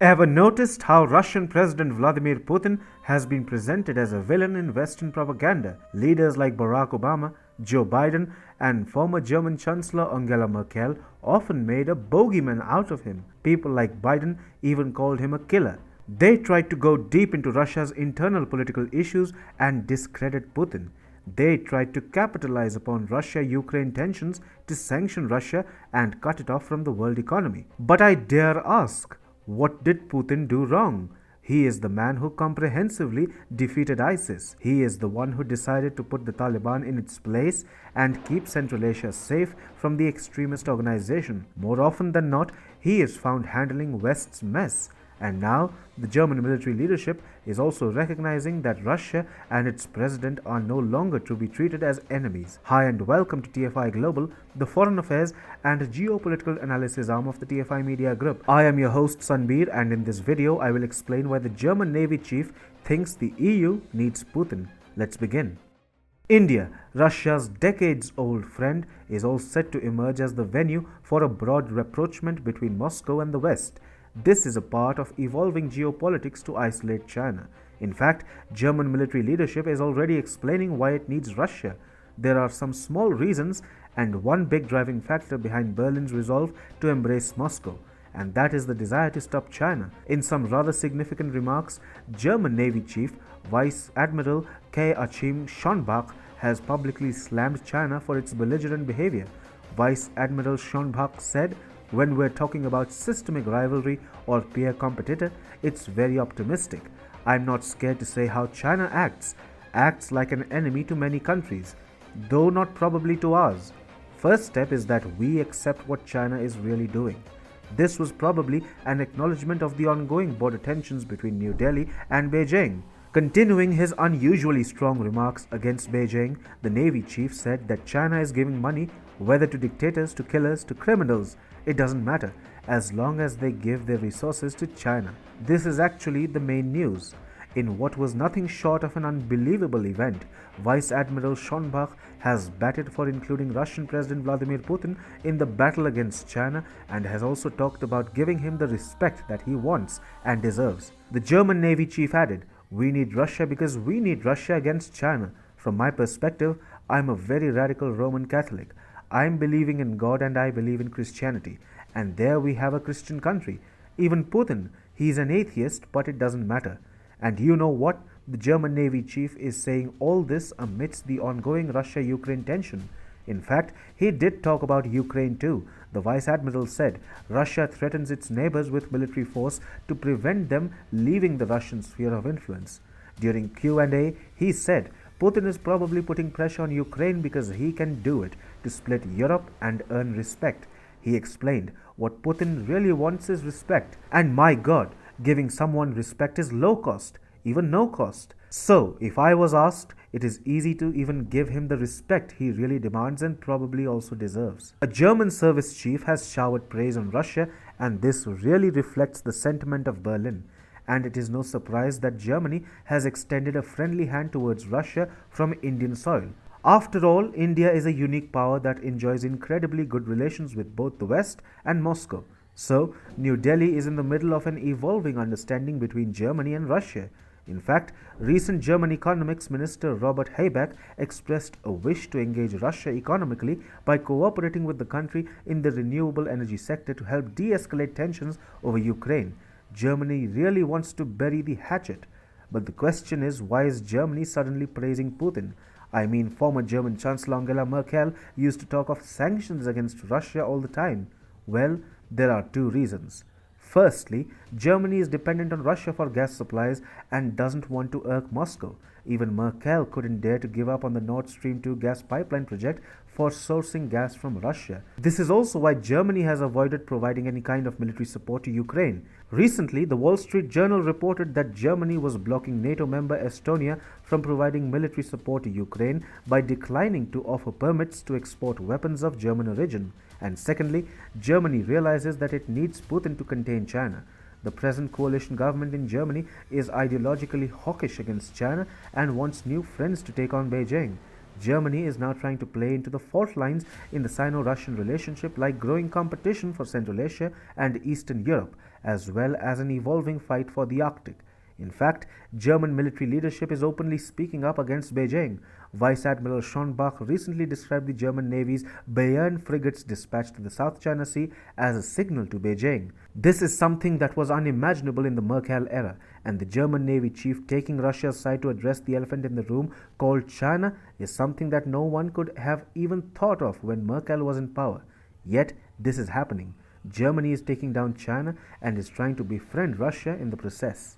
Ever noticed how Russian President Vladimir Putin has been presented as a villain in Western propaganda? Leaders like Barack Obama, Joe Biden, and former German Chancellor Angela Merkel often made a bogeyman out of him. People like Biden even called him a killer. They tried to go deep into Russia's internal political issues and discredit Putin. They tried to capitalize upon Russia-Ukraine tensions to sanction Russia and cut it off from the world economy. But I dare ask, what did Putin do wrong? He is the man who comprehensively defeated ISIS. He is the one who decided to put the Taliban in its place and keep Central Asia safe from the extremist organization. More often than not, he is found handling West's mess. And now, the German military leadership is also recognizing that Russia and its president are no longer to be treated as enemies. Hi and welcome to TFI Global, the foreign affairs and geopolitical analysis arm of the TFI Media Group. I am your host Sanbir, and in this video I will explain why the German Navy chief thinks the EU needs Putin. Let's begin. India, Russia's decades-old friend, is all set to emerge as the venue for a broad rapprochement between Moscow and the West. This is a part of evolving geopolitics to isolate China. In fact, German military leadership is already explaining why it needs Russia. There are some small reasons and one big driving factor behind Berlin's resolve to embrace Moscow, and that is the desire to stop China. In some rather significant remarks, German Navy Chief Vice Admiral Schonbach has publicly slammed China for its belligerent behavior. Vice Admiral Schonbach said, "When we're talking about systemic rivalry or peer competitor, it's very optimistic. I'm not scared to say how China acts like an enemy to many countries, though not probably to ours. First step is that we accept what China is really doing." This was probably an acknowledgement of the ongoing border tensions between New Delhi and Beijing. Continuing his unusually strong remarks against Beijing, the Navy chief said that China is giving money, whether to dictators, to killers, to criminals. It doesn't matter, as long as they give their resources to China. This is actually the main news. In what was nothing short of an unbelievable event, Vice Admiral Schonbach has batted for including Russian President Vladimir Putin in the battle against China and has also talked about giving him the respect that he wants and deserves. The German Navy chief added, "We need Russia because we need Russia against China. From my perspective, I'm a very radical Roman Catholic. I'm believing in God and I believe in Christianity. And there we have a Christian country. Even Putin, he's an atheist, but it doesn't matter." And you know what? The German Navy chief is saying all this amidst the ongoing Russia-Ukraine tension. In fact, he did talk about Ukraine too. The Vice Admiral said Russia threatens its neighbors with military force to prevent them leaving the Russian sphere of influence. During Q&A, he said Putin is probably putting pressure on Ukraine because he can do it to split Europe and earn respect. He explained what Putin really wants is respect. And my God, giving someone respect is low cost, even no cost. So, if I was asked, it is easy to even give him the respect he really demands and probably also deserves. A German service chief has showered praise on Russia, and this really reflects the sentiment of Berlin. And it is no surprise that Germany has extended a friendly hand towards Russia from Indian soil. After all, India is a unique power that enjoys incredibly good relations with both the West and Moscow. So, New Delhi is in the middle of an evolving understanding between Germany and Russia. In fact, recent German economics minister Robert Habeck expressed a wish to engage Russia economically by cooperating with the country in the renewable energy sector to help de-escalate tensions over Ukraine. Germany really wants to bury the hatchet. But the question is, why is Germany suddenly praising Putin? I mean, former German Chancellor Angela Merkel used to talk of sanctions against Russia all the time. Well, there are two reasons. Firstly, Germany is dependent on Russia for gas supplies and doesn't want to irk Moscow. Even Merkel couldn't dare to give up on the Nord Stream 2 gas pipeline project for sourcing gas from Russia. This is also why Germany has avoided providing any kind of military support to Ukraine. Recently, the Wall Street Journal reported that Germany was blocking NATO member Estonia from providing military support to Ukraine by declining to offer permits to export weapons of German origin. And secondly, Germany realizes that it needs Putin to contain China. The present coalition government in Germany is ideologically hawkish against China and wants new friends to take on Beijing. Germany is now trying to play into the fault lines in the Sino-Russian relationship, like growing competition for Central Asia and Eastern Europe, as well as an evolving fight for the Arctic. In fact, German military leadership is openly speaking up against Beijing. Vice Admiral Schonbach recently described the German Navy's Bayern frigates dispatched to the South China Sea as a signal to Beijing. This is something that was unimaginable in the Merkel era, and the German Navy chief taking Russia's side to address the elephant in the room called China is something that no one could have even thought of when Merkel was in power. Yet, this is happening. Germany is taking down China and is trying to befriend Russia in the process.